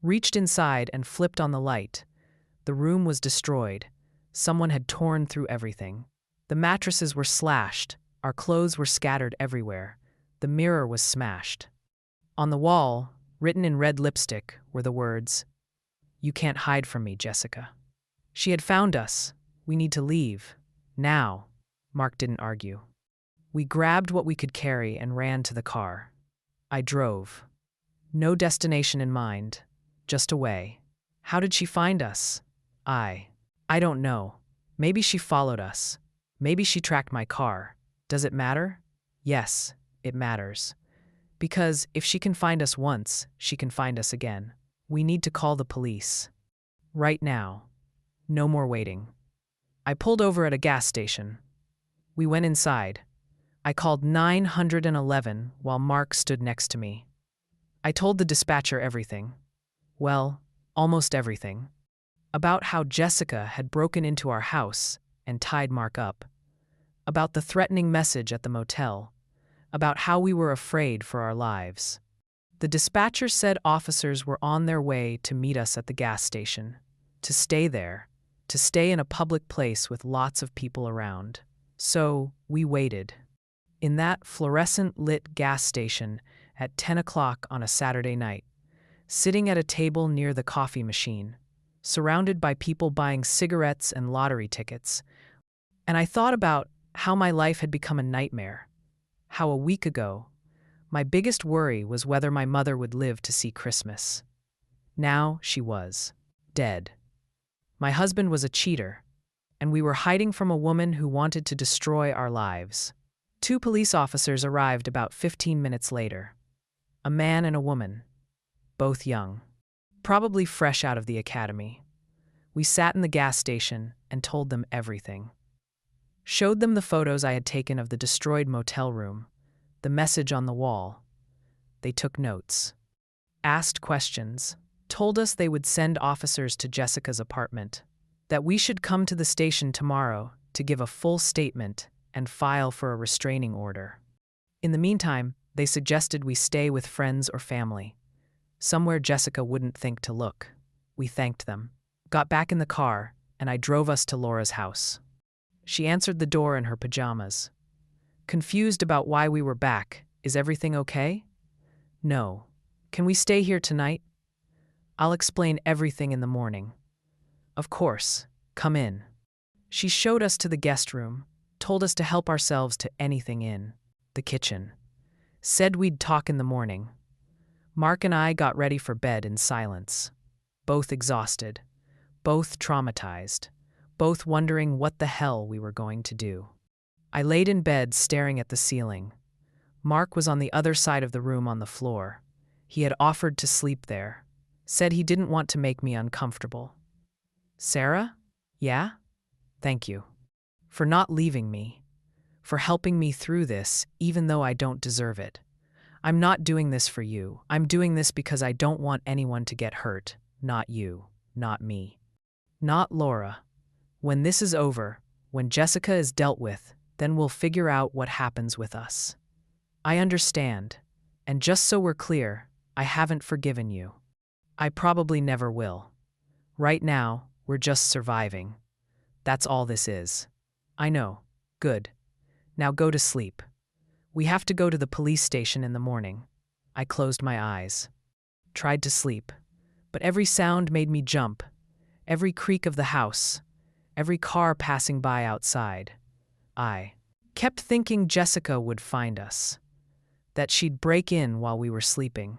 reached inside and flipped on the light. The room was destroyed. Someone had torn through everything. The mattresses were slashed. Our clothes were scattered everywhere. The mirror was smashed. On the wall, written in red lipstick, were the words, "You can't hide from me, Jessica." She had found us. We need to leave. Now. Mark didn't argue. We grabbed what we could carry and ran to the car. I drove. No destination in mind, just away. How did she find us? I don't know. Maybe she followed us. Maybe she tracked my car. Does it matter? Yes, it matters. Because if she can find us once, she can find us again. We need to call the police. Right now. No more waiting. I pulled over at a gas station. We went inside. I called 911 while Mark stood next to me. I told the dispatcher everything. Well, almost everything. About how Jessica had broken into our house and tied Mark up. About the threatening message at the motel. About how we were afraid for our lives. The dispatcher said officers were on their way to meet us at the gas station. To stay there. To stay in a public place with lots of people around. So, we waited. In that fluorescent-lit gas station at 10 o'clock on a Saturday night, sitting at a table near the coffee machine, surrounded by people buying cigarettes and lottery tickets, and I thought about how my life had become a nightmare, how a week ago, my biggest worry was whether my mother would live to see Christmas. Now she was dead. My husband was a cheater, and we were hiding from a woman who wanted to destroy our lives. 2 police officers arrived about 15 minutes later. A man and a woman, both young, probably fresh out of the academy. We sat in the gas station and told them everything. Showed them the photos I had taken of the destroyed motel room, the message on the wall. They took notes, asked questions, told us they would send officers to Jessica's apartment, that we should come to the station tomorrow to give a full statement and file for a restraining order. In the meantime, they suggested we stay with friends or family, somewhere Jessica wouldn't think to look. We thanked them, got back in the car, and I drove us to Laura's house. She answered the door in her pajamas. Confused about why we were back. Is everything okay? No. Can we stay here tonight? I'll explain everything in the morning. Of course. Come in. She showed us to the guest room, told us to help ourselves to anything in the kitchen. Said we'd talk in the morning. Mark and I got ready for bed in silence. Both exhausted. Both traumatized. Both wondering what the hell we were going to do. I laid in bed staring at the ceiling. Mark was on the other side of the room on the floor. He had offered to sleep there. Said he didn't want to make me uncomfortable. Sarah? Yeah? Thank you. For not leaving me. For helping me through this, even though I don't deserve it. I'm not doing this for you. I'm doing this because I don't want anyone to get hurt. Not you. Not me. Not Laura. When this is over, when Jessica is dealt with, then we'll figure out what happens with us. I understand. And just so we're clear, I haven't forgiven you. I probably never will. Right now, we're just surviving. That's all this is. I know. Good. Now go to sleep. We have to go to the police station in the morning. I closed my eyes. Tried to sleep. But every sound made me jump. Every creak of the house. every car passing by outside. I kept thinking Jessica would find us, that she'd break in while we were sleeping,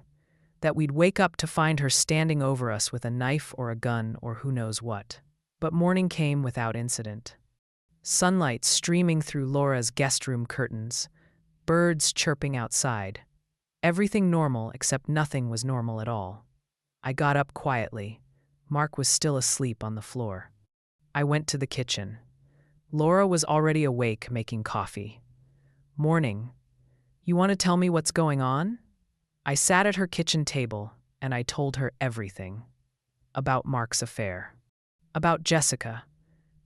that we'd wake up to find her standing over us with a knife or a gun or who knows what. But morning came without incident. Sunlight streaming through Laura's guest room curtains, birds chirping outside. Everything normal except nothing was normal at all. I got up quietly. Mark was still asleep on the floor. I went to the kitchen. Laura was already awake making coffee. "Morning. You want to tell me what's going on?" I sat at her kitchen table and I told her everything. About Mark's affair. About Jessica.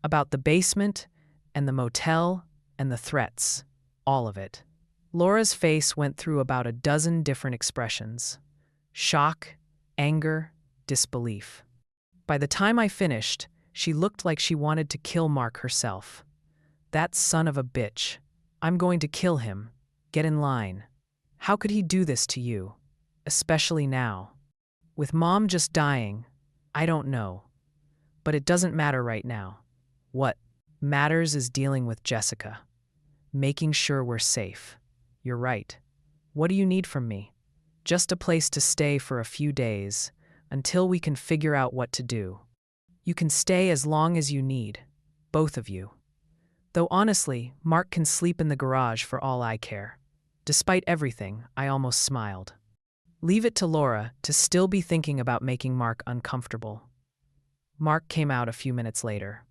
About the basement and the motel and the threats. All of it. Laura's face went through about a dozen different expressions. Shock, anger, disbelief. By the time I finished, she looked like she wanted to kill Mark herself. "That son of a bitch. I'm going to kill him. Get in line. How could he do this to you? Especially now. With Mom just dying, I don't know. But it doesn't matter right now. What matters is dealing with Jessica. Making sure we're safe. You're right. What do you need from me? Just a place to stay for a few days, until we can figure out what to do. You can stay as long as you need, both of you. Though honestly, Mark can sleep in the garage for all I care." Despite everything, I almost smiled. Leave it to Laura to still be thinking about making Mark uncomfortable. Mark came out a few minutes later.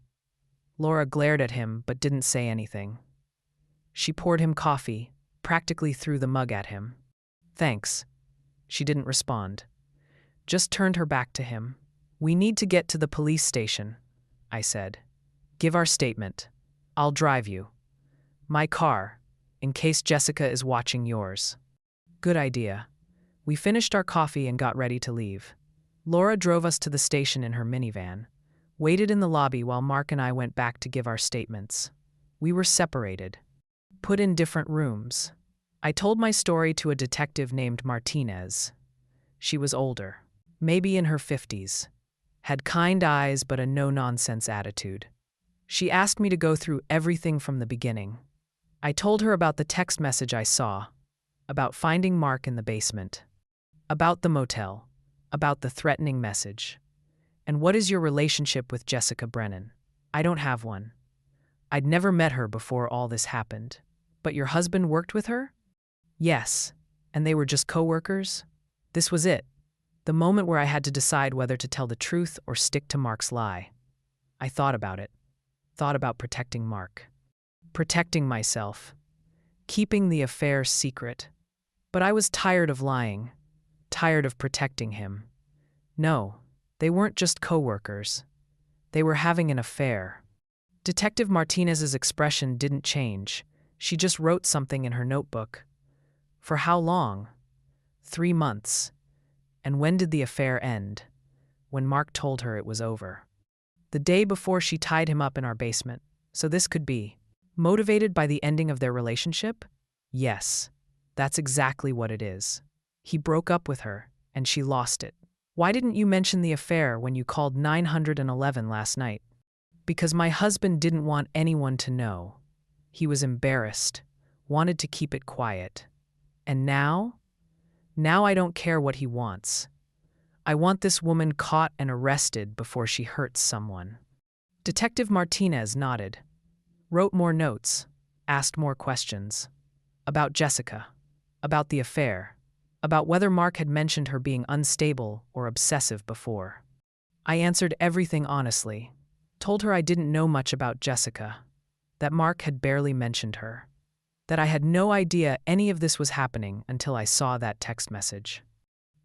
Laura glared at him but didn't say anything. She poured him coffee, practically threw the mug at him. "Thanks." She didn't respond. Just turned her back to him. "We need to get to the police station," I said. "Give our statement. I'll drive you. My car, in case Jessica is watching yours." Good idea. We finished our coffee and got ready to leave. Laura drove us to the station in her minivan, waited in the lobby while Mark and I went back to give our statements. We were separated, put in different rooms. I told my story to a detective named Martinez. She was older, maybe in her 50s, had kind eyes but a no-nonsense attitude. She asked me to go through everything from the beginning. I told her about the text message I saw, about finding Mark in the basement, about the motel, about the threatening message. "And what is your relationship with Jessica Brennan?" "I don't have one. I'd never met her before all this happened." "But your husband worked with her?" "Yes, and they were just co-workers." This was it, the moment where I had to decide whether to tell the truth or stick to Mark's lie. I thought about it, thought about protecting Mark, protecting myself, keeping the affair secret. But I was tired of lying, tired of protecting him. No, they weren't just co-workers. They were having an affair. Detective Martinez's expression didn't change. She just wrote something in her notebook. For how long? 3 months. And when did the affair end? When Mark told her it was over. The day before she tied him up in our basement. So this could be motivated by the ending of their relationship? Yes, that's exactly what it is. He broke up with her, and she lost it. "Why didn't you mention the affair when you called 911 last night?" "Because my husband didn't want anyone to know. He was embarrassed, wanted to keep it quiet. And now? Now I don't care what he wants. I want this woman caught and arrested before she hurts someone." Detective Martinez nodded, wrote more notes, asked more questions. About Jessica, about the affair, about whether Mark had mentioned her being unstable or obsessive before. I answered everything honestly, told her I didn't know much about Jessica, that Mark had barely mentioned her, that I had no idea any of this was happening until I saw that text message.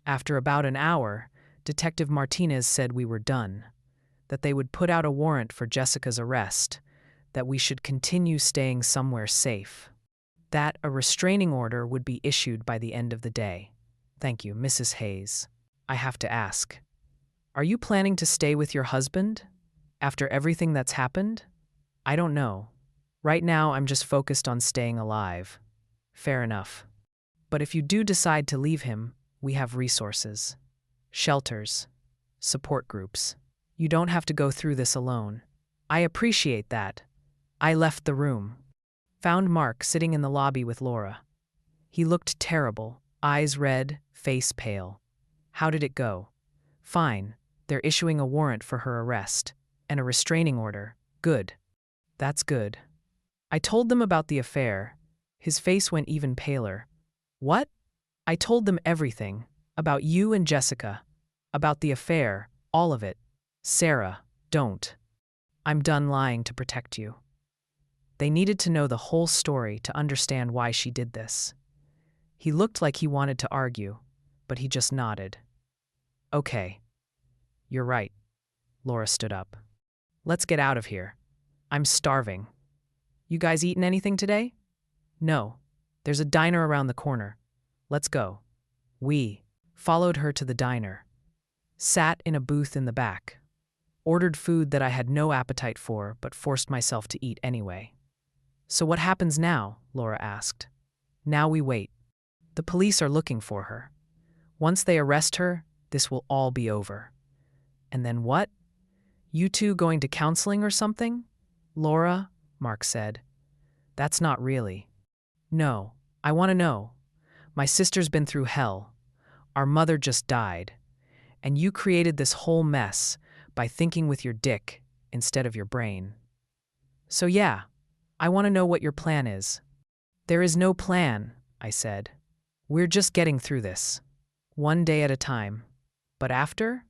After about an hour, Detective Martinez said we were done, that they would put out a warrant for Jessica's arrest, that we should continue staying somewhere safe, that a restraining order would be issued by the end of the day. "Thank you, Mrs. Hayes. I have to ask, are you planning to stay with your husband after everything that's happened?" "I don't know. Right now I'm just focused on staying alive." "Fair enough. But if you do decide to leave him, we have resources. Shelters. Support groups. You don't have to go through this alone. I appreciate that. I left the room. Found Mark sitting in the lobby with Laura. He looked terrible, eyes red, face pale. How did it go? Fine. They're issuing a warrant for her arrest. And a restraining order. Good. That's good. I told them about the affair. His face went even paler. What? I told them everything. About you and Jessica. About the affair. All of it. Sarah, don't. I'm done lying to protect you. They needed to know the whole story to understand why she did this. He looked like he wanted to argue, but he just nodded. Okay. You're right. Laura stood up. Let's get out of here. I'm starving. You guys eaten anything today? No. There's a diner around the corner. Let's go. We followed her to the diner. Sat in a booth in the back. Ordered food that I had no appetite for, but forced myself to eat anyway. So what happens now? Laura asked. Now we wait. The police are looking for her. Once they arrest her, this will all be over. And then what? You two going to counseling or something? Laura, Mark said. That's not really. No, I want to know. My sister's been through hell. Our mother just died. And you created this whole mess by thinking with your dick instead of your brain. So yeah, I want to know what your plan is. There is no plan, I said. We're just getting through this. One day at a time. But after?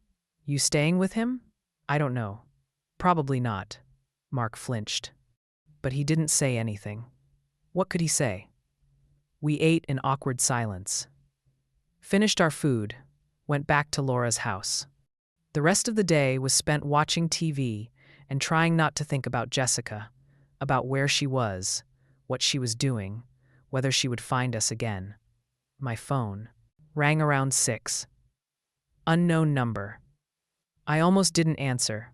You staying with him? I don't know. Probably not. Mark flinched. But he didn't say anything. What could he say? We ate in awkward silence. Finished our food, went back to Laura's house. The rest of the day was spent watching TV and trying not to think about Jessica, about where she was, what she was doing, whether she would find us again. My phone rang around 6. Unknown number. I almost didn't answer,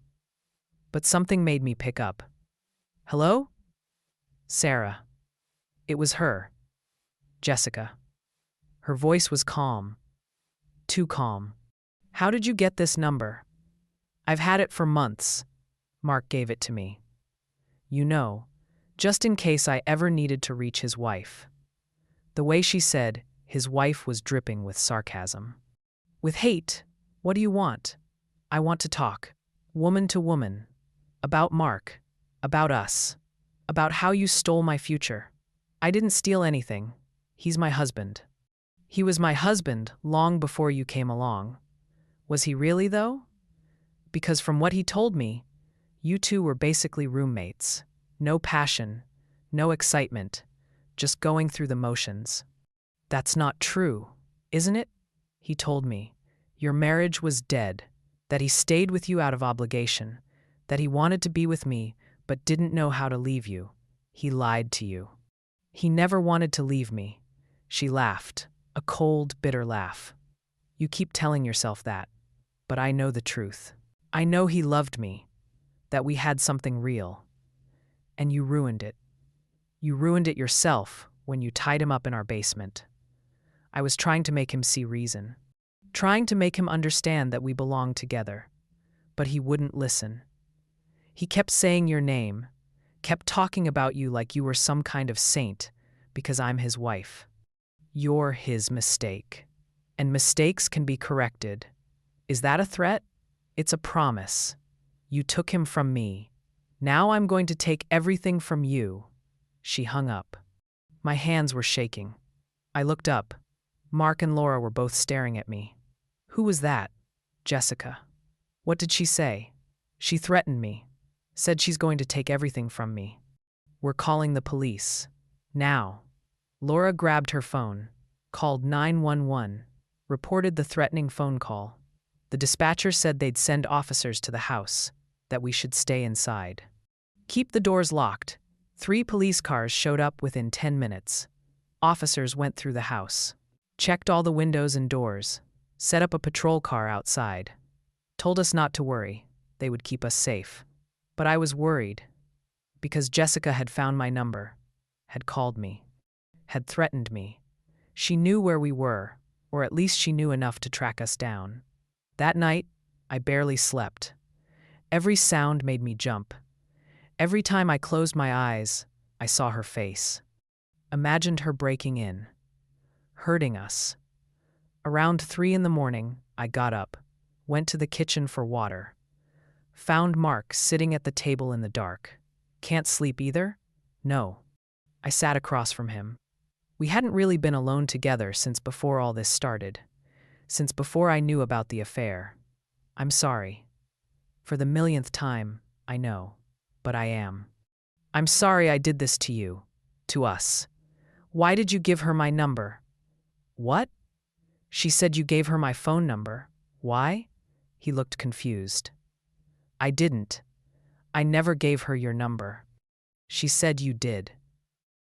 but something made me pick up. Hello? Sarah. It was her. Jessica. Her voice was calm. Too calm. How did you get this number? I've had it for months. Mark gave it to me. You know, just in case I ever needed to reach his wife. The way she said his wife was dripping with sarcasm. With hate, what do you want? I want to talk, woman to woman, about Mark, about us, about how you stole my future. I didn't steal anything. He's my husband. He was my husband long before you came along. Was he really, though? Because from what he told me, you two were basically roommates. No passion, no excitement, just going through the motions. That's not true, isn't it? He told me. Your marriage was dead, that he stayed with you out of obligation, that he wanted to be with me but didn't know how to leave you. He lied to you. He never wanted to leave me. She laughed, a cold, bitter laugh. You keep telling yourself that, but I know the truth. I know he loved me, that we had something real. And you ruined it. You ruined it yourself when you tied him up in our basement. I was trying to make him see reason, trying to make him understand that we belonged together, but he wouldn't listen. He kept saying your name, kept talking about you like you were some kind of saint because I'm his wife. You're his mistake. And mistakes can be corrected. Is that a threat? It's a promise. You took him from me. Now I'm going to take everything from you. She hung up. My hands were shaking. I looked up. Mark and Laura were both staring at me. Who was that? Jessica. What did she say? She threatened me. Said she's going to take everything from me. We're calling the police. Now. Laura grabbed her phone, called 911, reported the threatening phone call. The dispatcher said they'd send officers to the house, that we should stay inside. Keep the doors locked. 3 police cars showed up within 10 minutes. Officers went through the house, checked all the windows and doors, set up a patrol car outside. Told us not to worry, they would keep us safe. But I was worried, because Jessica had found my number, had called me, had threatened me. She knew where we were, or at least she knew enough to track us down. That night, I barely slept. Every sound made me jump. Every time I closed my eyes, I saw her face. Imagined her breaking in, hurting us. Around 3 in the morning, I got up, went to the kitchen for water. Found Mark sitting at the table in the dark. Can't sleep either? No. I sat across from him. We hadn't really been alone together since before all this started. Since before I knew about the affair. I'm sorry. For the millionth time, I know. But I am. I'm sorry I did this to you. To us. Why did you give her my number? What? She said you gave her my phone number. Why? He looked confused. I didn't. I never gave her your number. She said you did.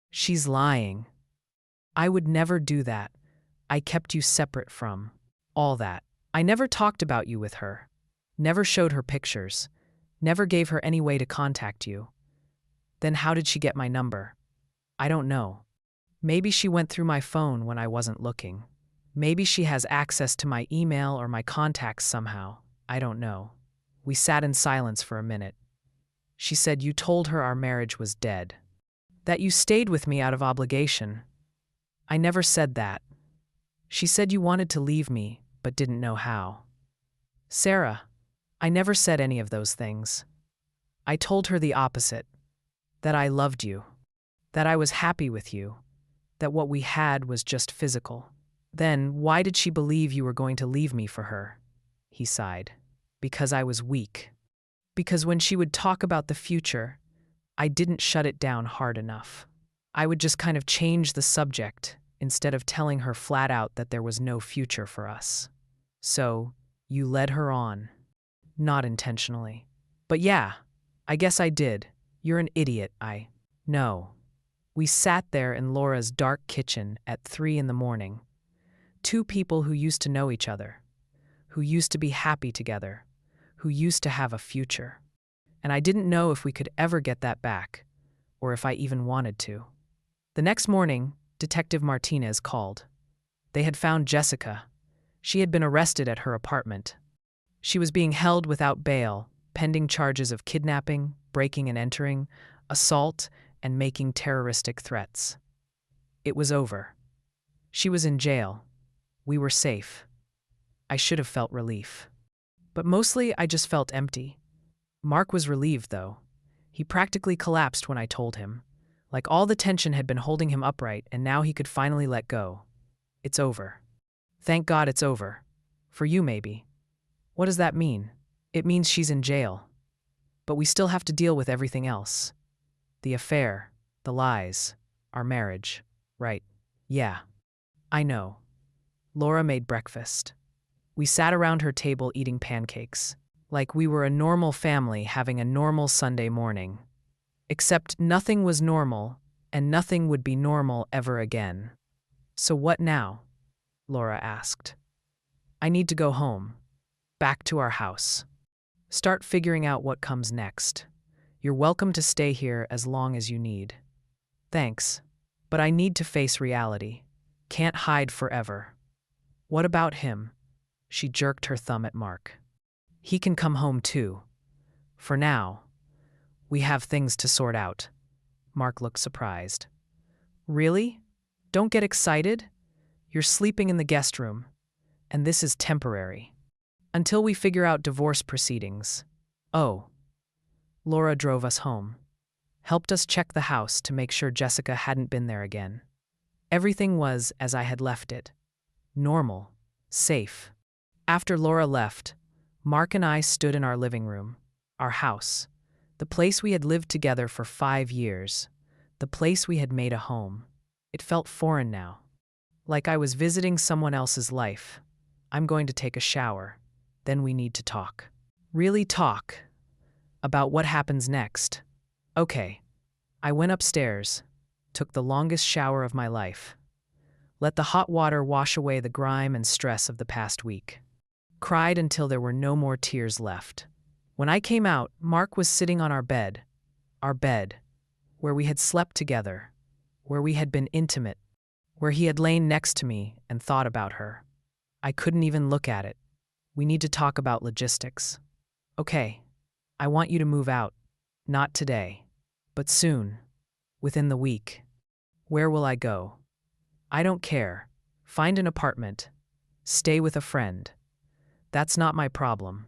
She's lying. I would never do that. I kept you separate from all that. I never talked about you with her. Never showed her pictures. Never gave her any way to contact you. Then how did she get my number? I don't know. Maybe she went through my phone when I wasn't looking. Maybe she has access to my email or my contacts somehow. I don't know. We sat in silence for a minute. She said you told her our marriage was dead. That you stayed with me out of obligation. I never said that. She said you wanted to leave me, but didn't know how. Sarah, I never said any of those things. I told her the opposite. That I loved you. That I was happy with you. That what we had was just physical. Then, why did she believe you were going to leave me for her? He sighed. Because I was weak. Because when she would talk about the future, I didn't shut it down hard enough. I would just kind of change the subject instead of telling her flat out that there was no future for us. So, you led her on. Not intentionally. But yeah, I guess I did. You're an idiot, No. We sat there in Laura's dark kitchen at 3 in the morning. Two people who used to know each other. Who used to be happy together. Who used to have a future. And I didn't know if we could ever get that back, or if I even wanted to. The next morning, Detective Martinez called. They had found Jessica. She had been arrested at her apartment. She was being held without bail, pending charges of kidnapping, breaking and entering, assault, and making terroristic threats. It was over. She was in jail. We were safe. I should have felt relief. But mostly I just felt empty. Mark was relieved, though. He practically collapsed when I told him. Like all the tension had been holding him upright, and now he could finally let go. It's over. Thank God it's over. For you, maybe. What does that mean? It means she's in jail. But we still have to deal with everything else. The affair, the lies, our marriage. Right. Yeah. I know. Laura made breakfast. We sat around her table eating pancakes. Like we were a normal family having a normal Sunday morning. Except nothing was normal, and nothing would be normal ever again. So what now? Laura asked. I need to go home. Back to our house. Start figuring out what comes next. You're welcome to stay here as long as you need. Thanks. But I need to face reality. Can't hide forever. What about him? She jerked her thumb at Mark. He can come home too. For now. We have things to sort out. Mark looked surprised. Really? Don't get excited. You're sleeping in the guest room. And this is temporary. Until we figure out divorce proceedings. Oh. Laura drove us home. Helped us check the house to make sure Jessica hadn't been there again. Everything was as I had left it. Normal. Safe. After Laura left, Mark and I stood in our living room, our house, the place we had lived together for 5 years, the place we had made a home. It felt foreign now. Like I was visiting someone else's life. I'm going to take a shower. Then we need to talk. Really talk. About what happens next. Okay. I went upstairs, took the longest shower of my life. Let the hot water wash away the grime and stress of the past week. Cried until there were no more tears left. When I came out, Mark was sitting on our bed, where we had slept together, where we had been intimate, where he had lain next to me and thought about her. I couldn't even look at it. We need to talk about logistics. Okay, I want you to move out. Not today. But soon. Within the week. Where will I go? I don't care. Find an apartment. Stay with a friend. That's not my problem.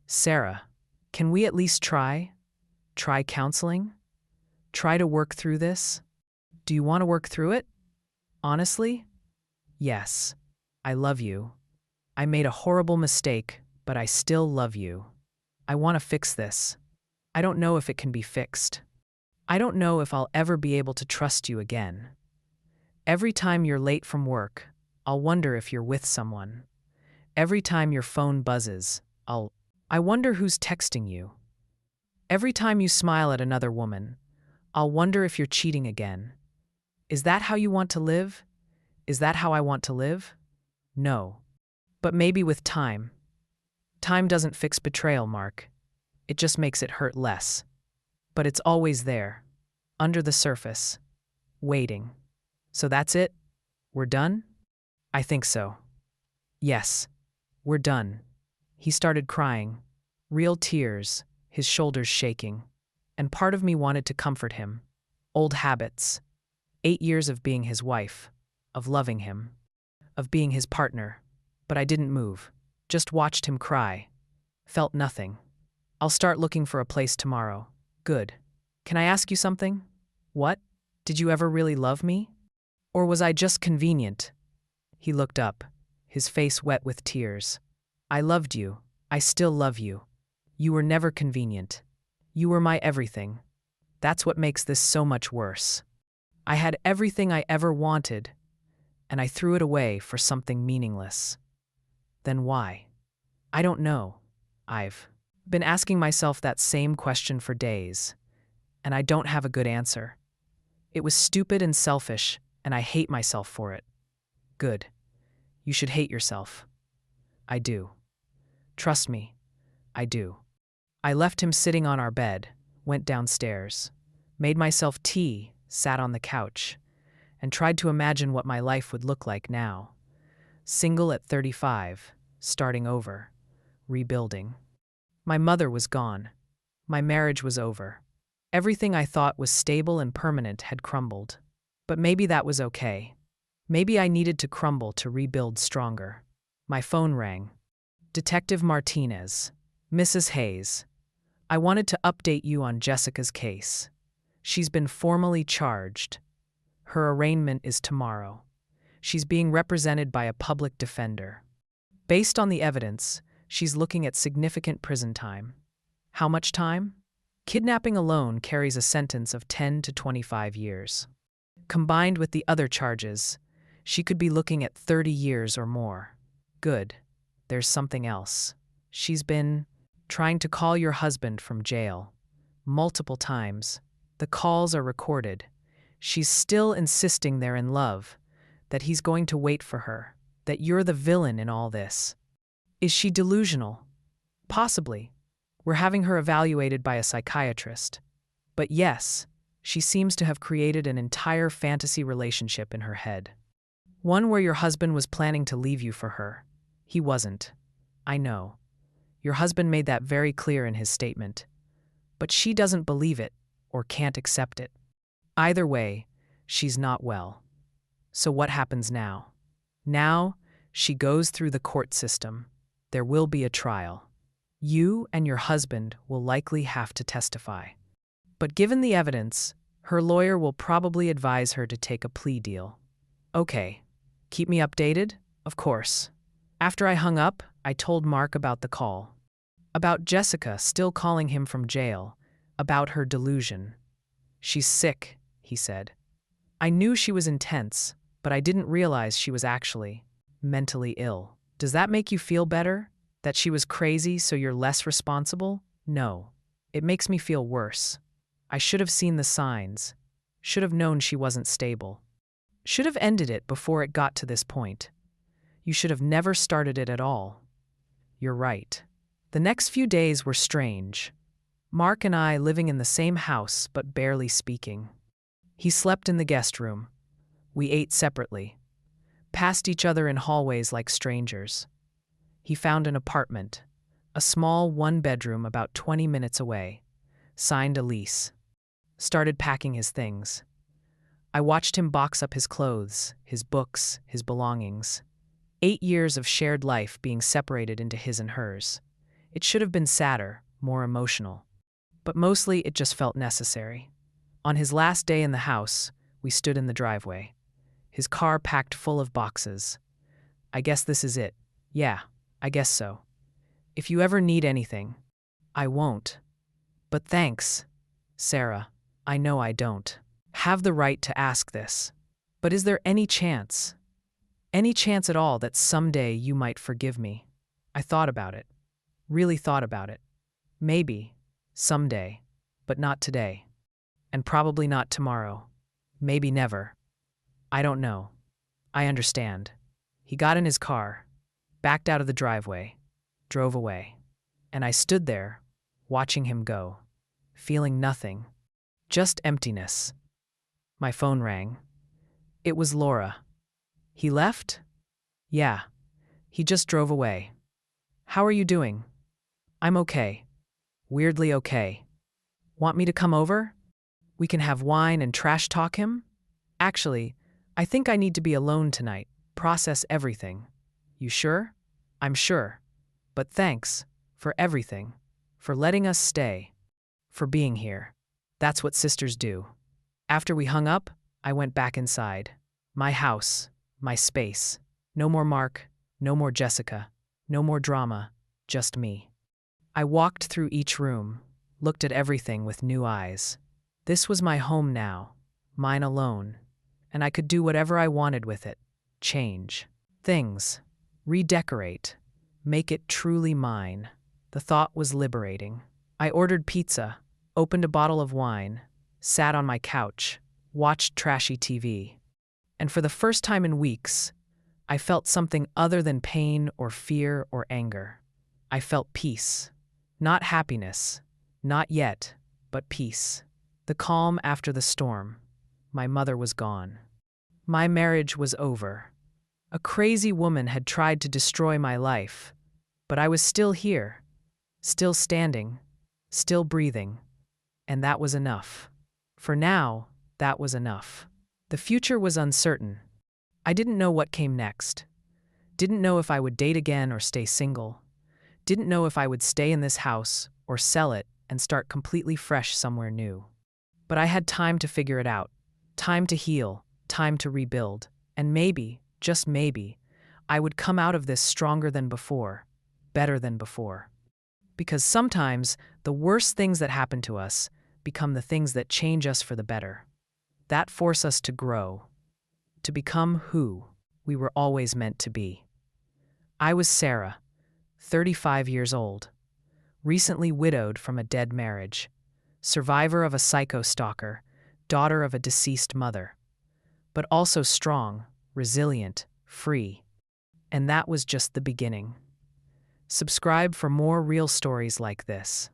Sarah, can we at least try? Try counseling? Try to work through this? Do you want to work through it? Honestly? Yes. I love you. I made a horrible mistake, but I still love you. I want to fix this. I don't know if it can be fixed. I don't know if I'll ever be able to trust you again. Every time you're late from work, I'll wonder if you're with someone. Every time your phone buzzes, I wonder who's texting you. Every time you smile at another woman, I'll wonder if you're cheating again. Is that how you want to live? Is that how I want to live? No. But maybe with time. Time doesn't fix betrayal, Mark. It just makes it hurt less. But it's always there, under the surface, waiting. So that's it? We're done? I think so. Yes, we're done. He started crying, real tears, his shoulders shaking. And part of me wanted to comfort him. Old habits. 8 years of being his wife, of loving him, of being his partner. But I didn't move, just watched him cry. Felt nothing. I'll start looking for a place tomorrow. Good. Can I ask you something? What? Did you ever really love me? Or was I just convenient? He looked up, his face wet with tears. I loved you. I still love you. You were never convenient. You were my everything. That's what makes this so much worse. I had everything I ever wanted, and I threw it away for something meaningless. Then why? I don't know. I've been asking myself that same question for days, and I don't have a good answer. It was stupid and selfish, and I hate myself for it. Good. You should hate yourself. I do. Trust me, I do. I left him sitting on our bed, went downstairs, made myself tea, sat on the couch, and tried to imagine what my life would look like now. Single at 35, starting over, rebuilding. My mother was gone. My marriage was over. Everything I thought was stable and permanent had crumbled. But maybe that was okay. Maybe I needed to crumble to rebuild stronger. My phone rang. Detective Martinez. Mrs. Hayes. I wanted to update you on Jessica's case. She's been formally charged. Her arraignment is tomorrow. She's being represented by a public defender. Based on the evidence, she's looking at significant prison time. How much time? Kidnapping alone carries a sentence of 10 to 25 years. Combined with the other charges, she could be looking at 30 years or more. Good. There's something else. She's been trying to call your husband from jail. Multiple times. The calls are recorded. She's still insisting they're in love, that he's going to wait for her, that you're the villain in all this. Is she delusional? Possibly. We're having her evaluated by a psychiatrist. But yes, she seems to have created an entire fantasy relationship in her head. One where your husband was planning to leave you for her. He wasn't. I know. Your husband made that very clear in his statement. But she doesn't believe it, or can't accept it. Either way, she's not well. So what happens now? Now, she goes through the court system. There will be a trial. You and your husband will likely have to testify. But given the evidence, her lawyer will probably advise her to take a plea deal. Okay, keep me updated? Of course. After I hung up, I told Mark about the call. About Jessica still calling him from jail. About her delusion. She's sick, he said. I knew she was intense, but I didn't realize she was actually mentally ill. Does that make you feel better? That she was crazy so you're less responsible? No. It makes me feel worse. I should have seen the signs. Should have known she wasn't stable. Should have ended it before it got to this point. You should have never started it at all. You're right. The next few days were strange. Mark and I living in the same house but barely speaking. He slept in the guest room. We ate separately. Passed each other in hallways like strangers. He found an apartment, a small one-bedroom about 20 minutes away. signed a lease, started packing his things. I watched him box up his clothes, his books, his belongings. 8 years of shared life being separated into his and hers. It should have been sadder, more emotional. But mostly it just felt necessary. On his last day in the house, we stood in the driveway. His car packed full of boxes. I guess this is it. Yeah, I guess so. If you ever need anything, I won't. But thanks, Sarah. I know I don't have the right to ask this. But is there any chance at all that someday you might forgive me? I thought about it. Really thought about it. Maybe, someday, but not today. And probably not tomorrow. Maybe never. I don't know. I understand. He got in his car, backed out of the driveway, drove away. And I stood there, watching him go, feeling nothing, just emptiness. My phone rang. It was Laura. He left? Yeah. He just drove away. How are you doing? I'm okay. Weirdly okay. Want me to come over? We can have wine and trash talk him? Actually, I think I need to be alone tonight, process everything. You sure? I'm sure. But thanks for everything, for letting us stay, for being here. That's what sisters do. After we hung up, I went back inside. My house, my space. No more Mark, no more Jessica, no more drama, just me. I walked through each room, looked at everything with new eyes. This was my home now, mine alone, and I could do whatever I wanted with it. Change things, redecorate, make it truly mine. The thought was liberating. I ordered pizza, opened a bottle of wine, sat on my couch, watched trashy TV. And for the first time in weeks, I felt something other than pain or fear or anger. I felt peace. Not happiness, not yet, but peace. The calm after the storm. My mother was gone. My marriage was over. A crazy woman had tried to destroy my life, but I was still here, still standing, still breathing, and that was enough. For now, that was enough. The future was uncertain. I didn't know what came next. Didn't know if I would date again or stay single. Didn't know if I would stay in this house or sell it and start completely fresh somewhere new. But I had time to figure it out, time to heal, time to rebuild, and maybe, just maybe, I would come out of this stronger than before, better than before. Because sometimes the worst things that happen to us become the things that change us for the better, that force us to grow, to become who we were always meant to be. I was Sarah, 35 years old, recently widowed from a dead marriage, survivor of a psycho stalker, daughter of a deceased mother, but also strong, resilient, free. And that was just the beginning. Subscribe for more real stories like this.